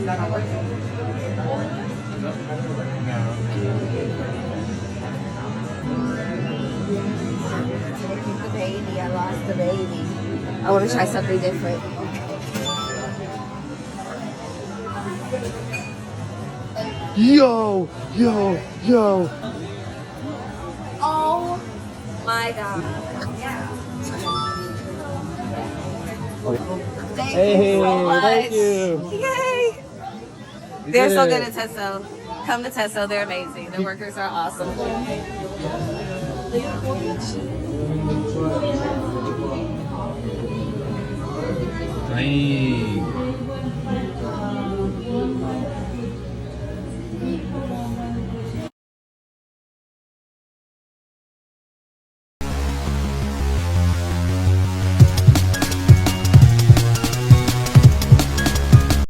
The baby, I lost the baby. I want to try something different. Yo, yo, yo. Oh my god. Yeah. Thank you so much. Thank you. Yay. They're so good at Teso. Come to Teso, they're amazing. The workers are awesome. Dang.